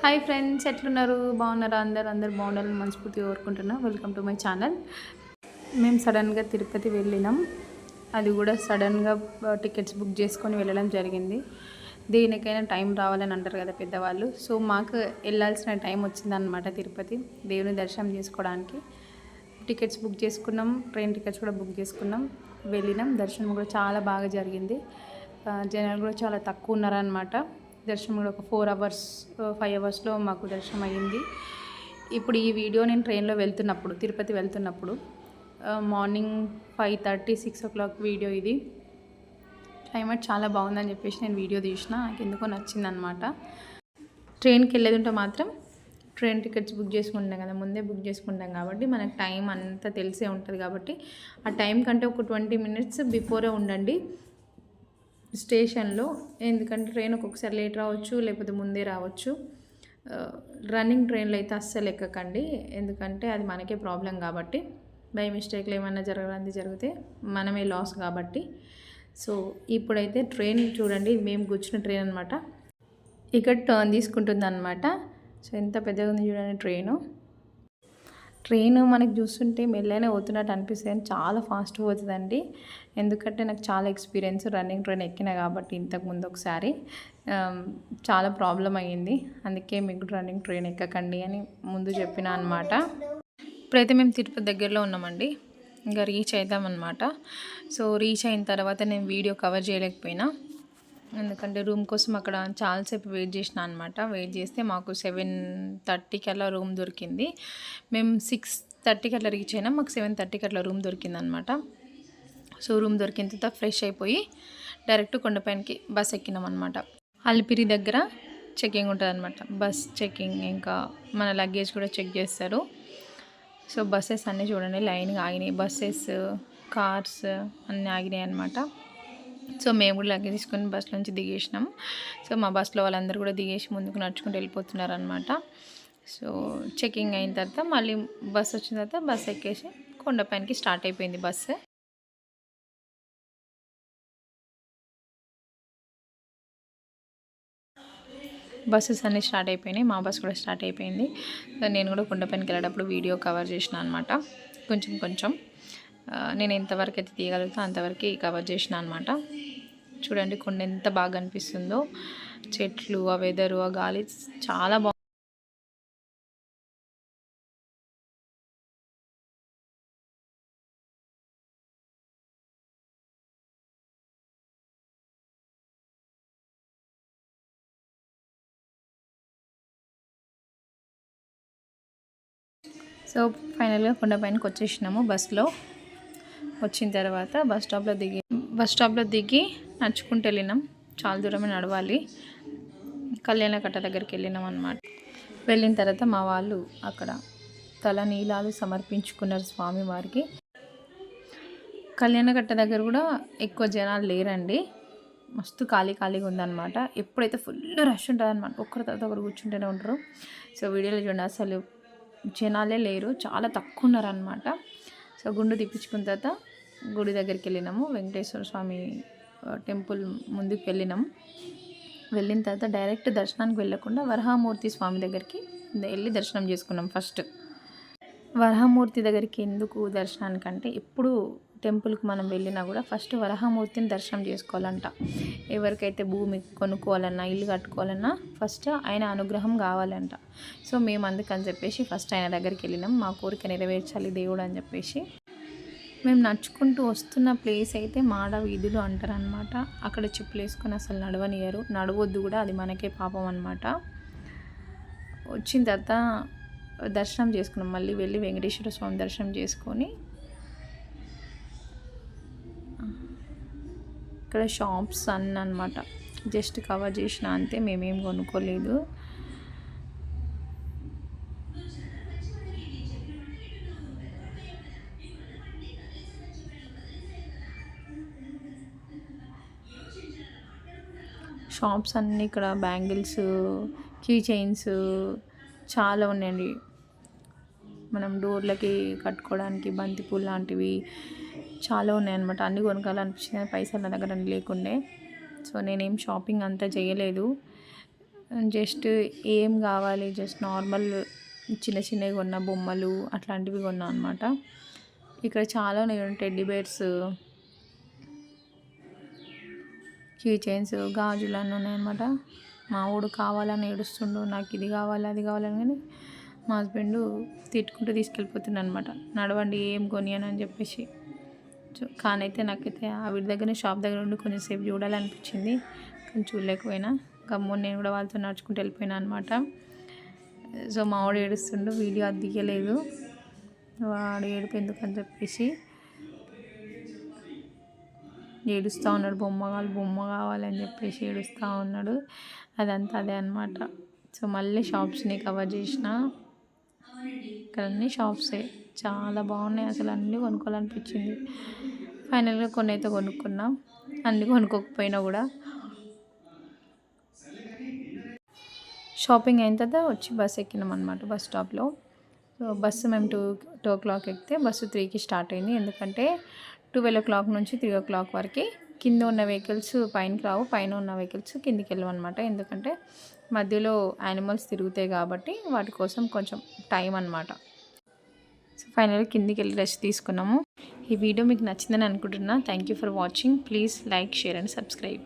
Hi friends, ఎట్లున్నారు? బాగున్నారా? అందరు బాగుండాలని మనస్ఫూర్తిగా కోరుకుంటున్నా. Welcome to my channel. మేము సడన్గా తిరుపతి వెళ్ళినాం. అది కూడా సడన్గా టికెట్స్ బుక్ చేసుకొని వెళ్ళడం జరిగింది. దేనికైనా టైం రావాలని అంటారు కదా పెద్దవాళ్ళు. సో మాకు వెళ్ళాల్సిన టైం వచ్చిందనమాట తిరుపతి దేవుని దర్శనం చేసుకోవడానికి. టికెట్స్ బుక్ చేసుకున్నాం, ట్రైన్ టికెట్స్ కూడా బుక్ చేసుకున్నాం, వెళ్ళినాం. దర్శనం కూడా చాలా బాగా జరిగింది. జనాలు కూడా చాలా తక్కువ ఉన్నారనమాట. దర్శనం కూడా ఒక 4 అవర్స్ 5 అవర్స్లో మాకు దర్శనం అయ్యింది. ఇప్పుడు ఈ వీడియో నేను ట్రైన్లో వెళ్తున్నప్పుడు, తిరుపతి వెళ్తున్నప్పుడు, మార్నింగ్ 5:30 6 o'clock వీడియో ఇది. క్లైమేట్ చాలా బాగుందని చెప్పేసి నేను వీడియో తీసిన. నాకు ఎందుకో నచ్చిందనమాట. ట్రైన్కి వెళ్ళేది ఉంటే మాత్రం ట్రైన్ టికెట్స్ బుక్ చేసుకుంటాం కదా, ముందే బుక్ చేసుకుంటాం కాబట్టి మనకు టైం అంతా తెలిసే ఉంటుంది. కాబట్టి ఆ టైం కంటే ఒక 20 minutes బిఫోరే ఉండండి స్టేషన్లో. ఎందుకంటే ట్రైన్ ఒక్కొక్కసారి లేట్ రావచ్చు, లేకపోతే ముందే రావచ్చు. రన్నింగ్ ట్రైన్లో అయితే అస్సలు ఎక్కకండి, ఎందుకంటే అది మనకే ప్రాబ్లం. కాబట్టి బై మిస్టేక్లో ఏమైనా జరిగితే మనమే లాస్ కాబట్టి. సో ఇప్పుడైతే ట్రైన్ చూడండి, మేము కూర్చున్న ట్రైన్ అనమాట. ఇక్కడ టర్న్ తీసుకుంటుంది అనమాట. సో ఎంత పెద్దగా ఉంది చూడండి ట్రైన్ మనకు చూస్తుంటే మెల్లనే పోతున్నట్టు అనిపిస్తుంది, కానీ చాలా ఫాస్ట్ పోతుందండి. ఎందుకంటే నాకు చాలా ఎక్స్పీరియన్స్, రన్నింగ్ ట్రైన్ ఎక్కిన కాబట్టి ఇంతకుముందు ఒకసారి చాలా ప్రాబ్లం అయ్యింది. అందుకే మీకు రన్నింగ్ ట్రైన్ ఎక్కకండి అని ముందు చెప్పిన అనమాట. ఇప్పుడైతే మేము తిరుపతి దగ్గరలో ఉన్నామండి, ఇంకా రీచ్ అవుతామన్నమాట. సో రీచ్ అయిన తర్వాత నేను వీడియో కవర్ చేయలేకపోయినా, ఎందుకంటే రూమ్ కోసం అక్కడ చాలాసేపు వెయిట్ చేసిన అనమాట. వెయిట్ చేస్తే మాకు 7:30కి అలా రూమ్ దొరికింది. మేము 6:30కి అట్లా రీచ్ అయినా, మాకు 7:30కి అట్లా రూమ్ దొరికింది అనమాట. సో రూమ్ దొరికిన తర్వాత ఫ్రెష్ అయిపోయి డైరెక్ట్ కొండపైనకి బస్ ఎక్కినాం అనమాట. అలిపిరి దగ్గర చెకింగ్ ఉంటుంది అనమాట, బస్ చెకింగ్. ఇంకా మన లగేజ్ కూడా చెక్ చేస్తారు. సో బస్సెస్ అన్నీ చూడండి లైన్గా ఆగినాయి. బస్సెస్, కార్స్ అన్నీ ఆగినాయి అనమాట. సో మేము కూడా లగేజ్ తీసుకొని బస్ నుంచి దిగేసినాం. సో మా బస్సులో వాళ్ళందరూ కూడా దిగేసి ముందుకు నడుచుకుంటూ వెళ్ళిపోతున్నారు అనమాట. సో చెకింగ్ అయిన తర్వాత మళ్ళీ బస్ వచ్చిన తర్వాత బస్ ఎక్కేసి కొండపైనకి స్టార్ట్ అయిపోయింది బస్సు. బస్సెస్ అన్నీ స్టార్ట్ అయిపోయినాయి, మా బస్ కూడా స్టార్ట్ అయిపోయింది. నేను కూడా కొండపైనకి వెళ్ళేటప్పుడు వీడియో కవర్ చేసిన అనమాట. కొంచెం నేను ఎంతవరకు అయితే తీయగలుగుతా అంతవరకు కవర్ చేసిన అనమాట. చూడండి కొండ ఎంత బాగా అనిపిస్తుందో, చెట్లు, ఆ వెదరు, ఆ గాలి చాలా బాగుంది. సో ఫైనల్గా కొండపైనకి వచ్చేసినాము బస్లో. వచ్చిన తర్వాత బస్ స్టాప్లో దిగి నడుచుకుంటూ వెళ్ళినాం. చాలా దూరమే నడవాలి. కళ్యాణకట్ట దగ్గరికి వెళ్ళినాం అనమాట. వెళ్ళిన తర్వాత మా వాళ్ళు అక్కడ తల నీలాలు సమర్పించుకున్నారు స్వామివారికి. కళ్యాణకట్ట దగ్గర కూడా ఎక్కువ జనాలు లేరండి, మస్తు ఖాళీగా ఉందన్నమాట. ఎప్పుడైతే ఫుల్ రష్ ఉంటుంది అనమాట, ఒక్కరి తర్వాత ఒకరు కూర్చుంటూనే ఉంటారు. సో వీడియోలో చూడండి అసలు జనాలే లేరు, చాలా తక్కువ ఉన్నారనమాట. సో గుండు తిప్పించుకున్న తర్వాత గుడి దగ్గరికి వెళ్ళినాము. వెంకటేశ్వర స్వామి టెంపుల్ ముందుకు వెళ్ళిన తర్వాత డైరెక్ట్ దర్శనానికి వెళ్ళకుండా వరహామూర్తి స్వామి దగ్గరికి వెళ్ళి దర్శనం చేసుకున్నాం. ఫస్ట్ వరహామూర్తి దగ్గరికి ఎందుకు దర్శనానికంటే, ఎప్పుడు టెంపుల్కి మనం వెళ్ళినా కూడా ఫస్ట్ వరహామూర్తిని దర్శనం చేసుకోవాలంట. ఎవరికైతే భూమి కొనుక్కోవాలన్నా, ఇల్లు కట్టుకోవాలన్నా ఫస్ట్ ఆయన అనుగ్రహం కావాలంట. సో మేము అందుకని చెప్పేసి ఫస్ట్ ఆయన దగ్గరికి వెళ్ళినాం. మా కోరిక నెరవేర్చాలి దేవుడు అని చెప్పేసి. మేము నడుచుకుంటూ వస్తున్న ప్లేస్ అయితే మాడ వీధులు అంటారనమాట. అక్కడ చెప్పులు వేసుకొని అసలు నడవనియరు, నడవద్దు కూడా, అది మనకే పాపం అనమాట. వచ్చిన తర్వాత దర్శనం చేసుకున్నాం. మళ్ళీ వెళ్ళి వెంకటేశ్వర స్వామి దర్శనం చేసుకొని ఇక్కడ షాప్స్ అన్నీ అనమాట జస్ట్ కవర్ చేసిన అంతే, మేమేం కొనుక్కోలేదు. షాప్స్ అన్నీ ఇక్కడ బ్యాంగిల్స్, కీ చైన్స్ చాలా ఉన్నాయండి. మనం డోర్లకి కట్టుకోవడానికి బంతిపూలు లాంటివి చాలా ఉన్నాయన్నమాట. అన్నీ కొనుక్కోవాలనిపించింది, పైసలు నా దగ్గర లేకుండే. సో నేనేం షాపింగ్ అంతా చేయలేదు. జస్ట్ ఏం కావాలి, జస్ట్ నార్మల్ చిన్న చిన్నవి కొన్న బొమ్మలు అట్లాంటివి కొన్నా అనమాట. ఇక్కడ చాలా ఉన్నాయి, టెడ్డీ బేర్స్, కీ చైన్స్, గాజులు అన్నీ ఉన్నాయన్నమాట. మా ఊడు కావాలని ఏడుస్తుండు, నాకు ఇది కావాలి అది కావాలని. కానీ మా హస్బెండ్ తిట్టుకుంటూ తీసుకెళ్ళిపోతుండ అనమాట, నడవండి ఏం కొనియను అని చెప్పేసి. కానైతే నాకైతే వీడి దగ్గర షాప్ దగ్గర ఉండి కొంచెం సేపు చూడాలనిపించింది, కానీ చూడలేకపోయినా. గమ్మున నేను కూడా వాళ్ళతో నడుచుకుంటూ వెళ్ళిపోయినా అనమాట. సో మా వాడు ఏడుస్తుండు, వీడియో అది తీయలేదు, వాడు ఏడుపు ఎందుకని చెప్పేసి ఏడుస్తూ ఉన్నాడు. బొమ్మ కావాలని చెప్పేసి ఏడుస్తూ ఉన్నాడు. అదంతా అదే అనమాట. సో మళ్ళీ షాప్స్ని కవర్ చేసిన. ఇక్కడ అన్ని షాప్సే చాలా బాగున్నాయి, అసలు అన్నీ కొనుక్కోవాలనిపించింది. ఫైనల్గా కొన్ని అయితే కొనుక్కున్నా, అన్నీ కొనుక్కోకపోయినా కూడా. షాపింగ్ అయిన తర్వాత వచ్చి బస్సు ఎక్కినాం అనమాట బస్ స్టాప్లో. సో బస్సు మేము 2 o'clock ఎక్కితే బస్సు 3కి స్టార్ట్ అయింది. ఎందుకంటే 12 o'clock నుంచి 3 o'clock వరకు కింద ఉన్న వెహికల్స్ పైనకి రావు, పైన ఉన్న వెహికల్స్ కిందికి వెళ్ళవన్నమాట. ఎందుకంటే మధ్యలో యానిమల్స్ తిరుగుతాయి కాబట్టి వాటి కోసం కొంచెం టైం అనమాట. సో ఫైనల్గా కిందికి వెళ్ళి రెస్ట్ తీసుకున్నాము. ఈ వీడియో మీకు నచ్చిందని అనుకుంటున్నా. Thank you for watching. Please like, share and subscribe.